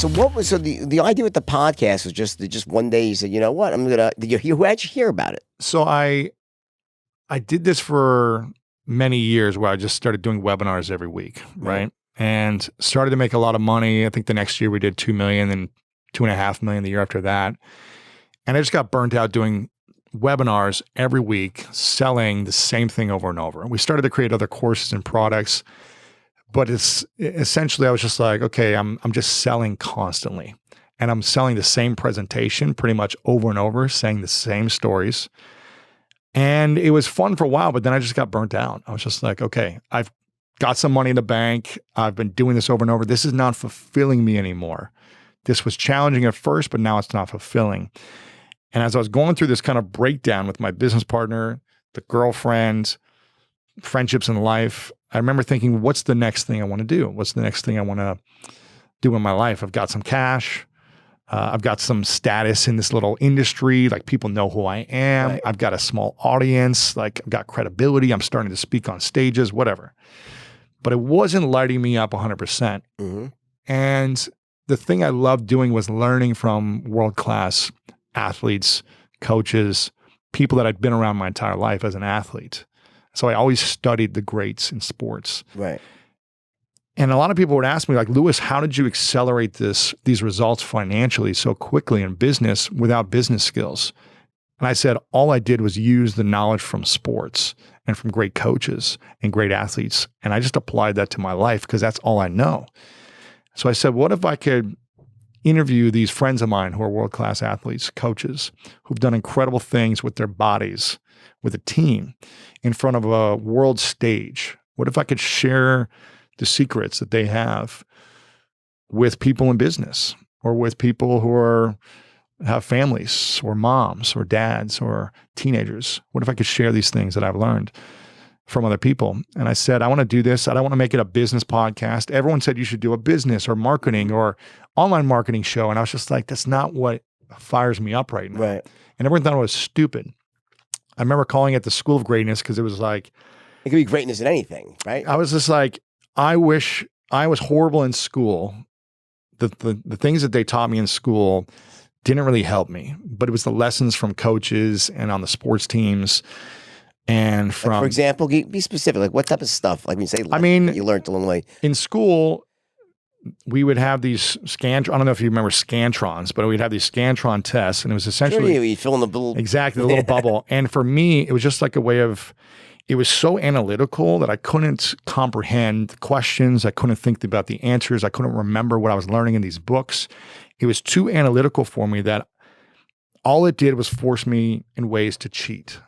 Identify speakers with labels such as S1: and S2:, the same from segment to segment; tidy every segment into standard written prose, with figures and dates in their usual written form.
S1: So the idea with the podcast was just one day you said, you know what, where'd you hear about it?
S2: So I did this for many years where I just started doing webinars every week, right? And started to make a lot of money. I think the next year we did 2 million and 2.5 million the year after that. And I just got burnt out doing webinars every week, selling the same thing over and over. We started to create other courses and products, but it's essentially, I was just like, okay, I'm just selling constantly. And I'm selling the same presentation pretty much over and over, saying the same stories. And it was fun for a while, but then I just got burnt out. I was just like, okay, I've got some money in the bank. I've been doing this over and over. This is not fulfilling me anymore. This was challenging at first, but now it's not fulfilling. And as I was going through this kind of breakdown with my business partner, the girlfriend, friendships in life, I remember thinking, what's the next thing I want to do? What's the next thing I want to do in my life? I've got some cash. I've got some status in this little industry. Like, people know who I am. Right. I've got a small audience. Like, I've got credibility. I'm starting to speak on stages, whatever. But it wasn't lighting me up 100%. Mm-hmm. And the thing I loved doing was learning from world-class athletes, coaches, people that I'd been around my entire life as an athlete. So I always studied the greats in sports.
S1: Right.
S2: And a lot of people would ask me, like, Lewis, how did you accelerate these results financially so quickly in business without business skills? And I said, all I did was use the knowledge from sports and from great coaches and great athletes. And I just applied that to my life because that's all I know. So I said, what if I could interview these friends of mine who are world-class athletes, coaches, who've done incredible things with their bodies, with a team, in front of a world stage? What if I could share the secrets that they have with people in business, or with people who have families, or moms or dads or teenagers? What if I could share these things that I've learned from other people? And I said, I want to do this. I don't want to make it a business podcast. Everyone said you should do a business or marketing or online marketing show. And I was just like, that's not what fires me up right now.
S1: Right.
S2: And everyone thought I was stupid. I remember calling it the School of Greatness because it was like,
S1: it could be greatness in anything, right?
S2: I was just like, I wish I was horrible in school. The things that they taught me in school didn't really help me, but it was the lessons from coaches and on the sports teams. And from,
S1: like, for example, be specific. Like, what type of stuff? Like, when you say, you learned along the way.
S2: In school, we would have these I don't know if you remember Scantrons, but we'd have these Scantron tests, and it was essentially
S1: you fill in the little,
S2: exactly, the little bubble. And for me, it was just like a way of. It was so analytical that I couldn't comprehend the questions. I couldn't think about the answers. I couldn't remember what I was learning in these books. It was too analytical for me that all it did was force me in ways to cheat.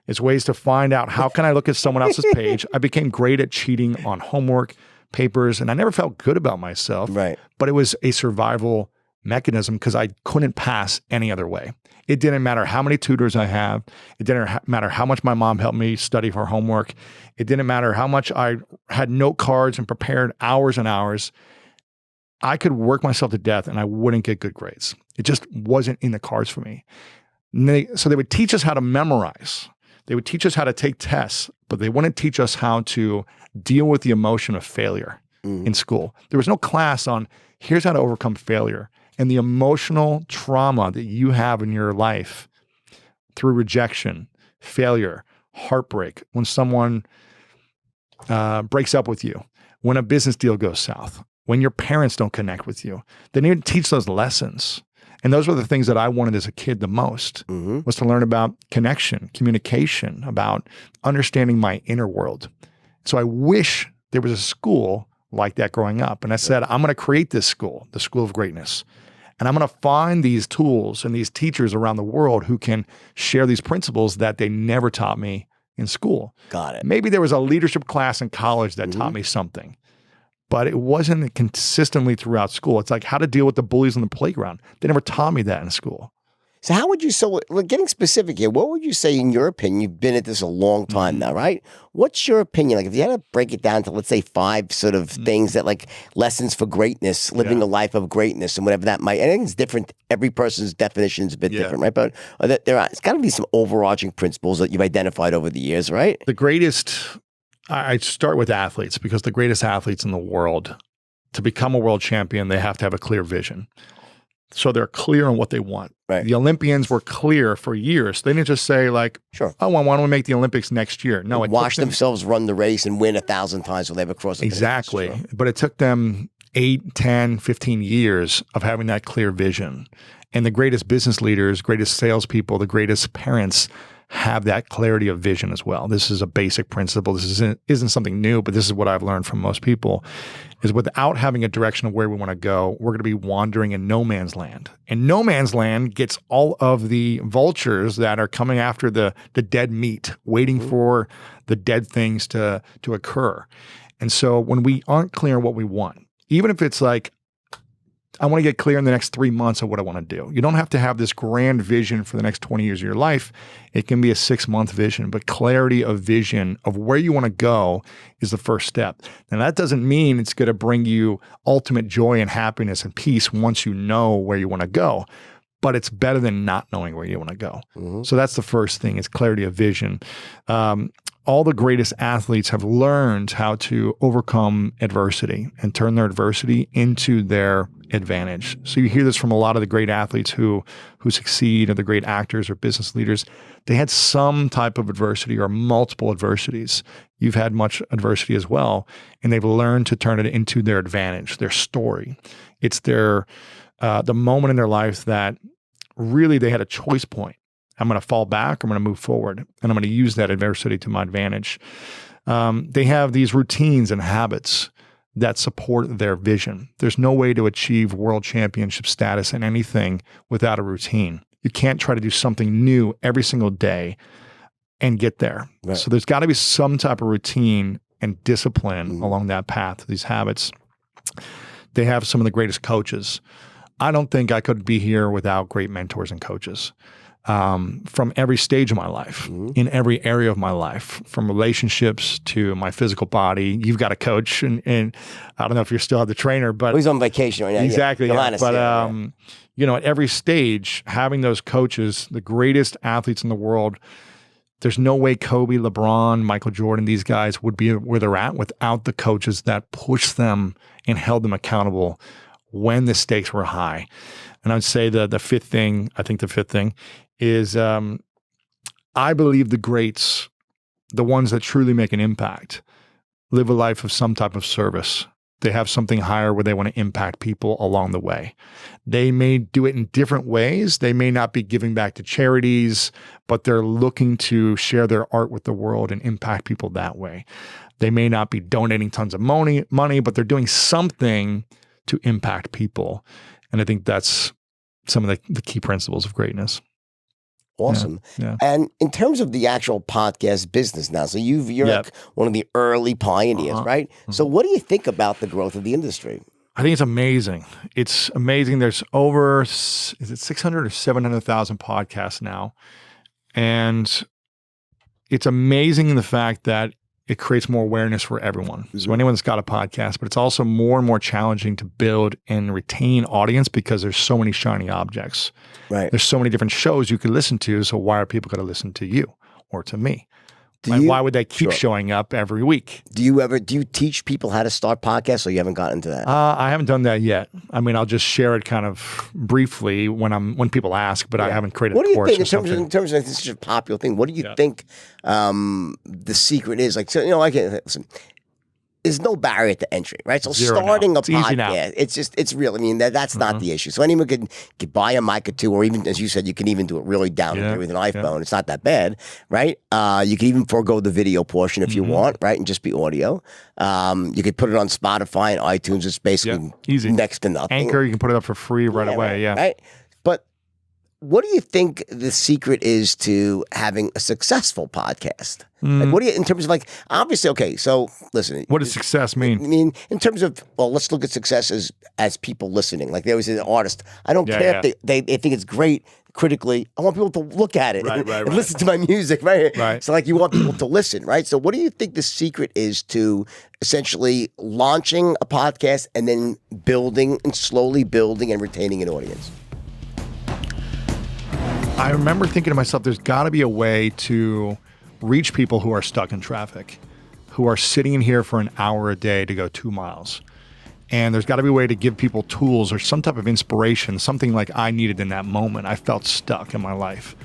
S2: It's ways to find out, how can I look at someone else's page? I became great at cheating on homework, papers, and I never felt good about myself.
S1: Right.
S2: But it was a survival mechanism because I couldn't pass any other way. It didn't matter how many tutors I have. It didn't matter how much my mom helped me study for homework. It didn't matter how much I had note cards and prepared hours and hours. I could work myself to death and I wouldn't get good grades. It just wasn't in the cards for me. So they would teach us how to memorize. They would teach us how to take tests, but they wouldn't teach us how to deal with the emotion of failure in school. There was no class on here's how to overcome failure and the emotional trauma that you have in your life through rejection, failure, heartbreak, when someone breaks up with you, when a business deal goes south, when your parents don't connect with you. They didn't teach those lessons. And those were the things that I wanted as a kid the most, was to learn about connection, communication, about understanding my inner world. So I wish there was a school like that growing up. And I said, I'm going to create this school, the School of Greatness. And I'm going to find these tools and these teachers around the world who can share these principles that they never taught me in school.
S1: Got it.
S2: Maybe there was a leadership class in college that taught me something, but it wasn't consistently throughout school. It's like how to deal with the bullies on the playground. They never taught me that in school.
S1: So how would you, getting specific here, what would you say in your opinion, you've been at this a long time now, right? What's your opinion? Like if you had to break it down to, let's say, 5 sort of things that like lessons for greatness, living a life of greatness and whatever that might, I think it's different. Every person's definition is a bit different, right? But it's got to be some overarching principles that you've identified over the years, right?
S2: The greatest, I start with athletes because the greatest athletes in the world to become a world champion, they have to have a clear vision. So they're clear on what they want.
S1: Right.
S2: The Olympians were clear for years. They didn't just say like,
S1: Sure.
S2: oh, well, why don't we make the Olympics next year? No, it
S1: Watch
S2: took them,
S1: themselves run the race and win 1,000 times when they ever cross the finish.
S2: exactly.
S1: Sure.
S2: But it took them 8, 10, 15 years of having that clear vision. And the greatest business leaders, greatest salespeople, the greatest parents have that clarity of vision as well. This is a basic principle. This isn't something new, but this is what I've learned from most people, is without having a direction of where we want to go, we're going to be wandering in no man's land. And no man's land gets all of the vultures that are coming after the dead meat, waiting for the dead things to occur. And so when we aren't clear on what we want, even if it's like, I want to get clear in the next 3 months of what I want to do. You don't have to have this grand vision for the next 20 years of your life. It can be a 6-month vision, but clarity of vision of where you want to go is the first step. Now, that doesn't mean it's going to bring you ultimate joy and happiness and peace once you know where you want to go, but it's better than not knowing where you want to go. Mm-hmm. So that's the first thing, is clarity of vision. All the greatest athletes have learned how to overcome adversity and turn their adversity into their advantage. So you hear this from a lot of the great athletes who succeed, or the great actors or business leaders. They had some type of adversity or multiple adversities. You've had much adversity as well, and they've learned to turn it into their advantage, their story. It's their the moment in their life that really they had a choice point. I'm going to fall back, I'm going to move forward, and I'm going to use that adversity to my advantage. They have these routines and habits that support their vision. There's no way to achieve world championship status in anything without a routine. You can't try to do something new every single day and get there. Right. So there's got to be some type of routine and discipline along that path, these habits. They have some of the greatest coaches. I don't think I could be here without great mentors and coaches. From every stage of my life, in every area of my life, from relationships to my physical body. You've got a coach, and I don't know if you still have the trainer, but
S1: he's on vacation right now.
S2: Exactly.
S1: Yeah.
S2: Yeah. But you know, at every stage, having those coaches, the greatest athletes in the world, there's no way Kobe, LeBron, Michael Jordan, these guys would be where they're at without the coaches that pushed them and held them accountable when the stakes were high. And I would say the fifth thing is I believe the greats, the ones that truly make an impact, live a life of some type of service. They have something higher where they want to impact people along the way. They may do it in different ways. They may not be giving back to charities, but they're looking to share their art with the world and impact people that way. They may not be donating tons of money, but they're doing something to impact people. And I think that's some of the key principles of greatness.
S1: Awesome.
S2: Yeah.
S1: And in terms of the actual podcast business now, so you're like one of the early pioneers, right? So what do you think about the growth of the industry?
S2: I think it's amazing. It's amazing. There's over, is it 600 or 700,000 podcasts now? And it's amazing in the fact that it creates more awareness for everyone. So anyone's got a podcast, but it's also more and more challenging to build and retain audience because there's so many shiny objects.
S1: Right.
S2: There's so many different shows you could listen to. So why are people going to listen to you or to me? Why would they keep showing up every week?
S1: Do you teach people how to start podcasts, or you haven't gotten into that?
S2: I haven't done that yet. I mean, I'll just share it kind of briefly when people ask, but I haven't created a course.
S1: What do you think in terms of this is a popular thing? What do you think the secret is? Like, so, you know, listen. There's no barrier to entry, right? So starting a podcast, it's real. I mean, that's not the issue. So anyone could buy a mic or two, or even, as you said, you can even do it really down with an iPhone. It's not that bad, right? You can even forego the video portion if you want, right? And just be audio. You could put it on Spotify and iTunes. It's basically
S2: easy,
S1: next to nothing.
S2: Anchor, you can put it up for free right away,
S1: right? But what do you think the secret is to having a successful podcast? Like, what do you, in terms of like, obviously, okay, so listen.
S2: What does success mean?
S1: I mean, in terms of, well, let's look at success as people listening. Like, there was an artist. I don't care if they think it's great critically. I want people to look at it and listen to my music, right? So, like, you want people to listen, right? So, what do you think the secret is to essentially launching a podcast and then building and slowly building and retaining an audience?
S2: I remember thinking to myself, there's got to be a way to reach people who are stuck in traffic, who are sitting in here for an hour a day to go 2 miles. And there's got to be a way to give people tools or some type of inspiration, something like I needed in that moment. I felt stuck in my life.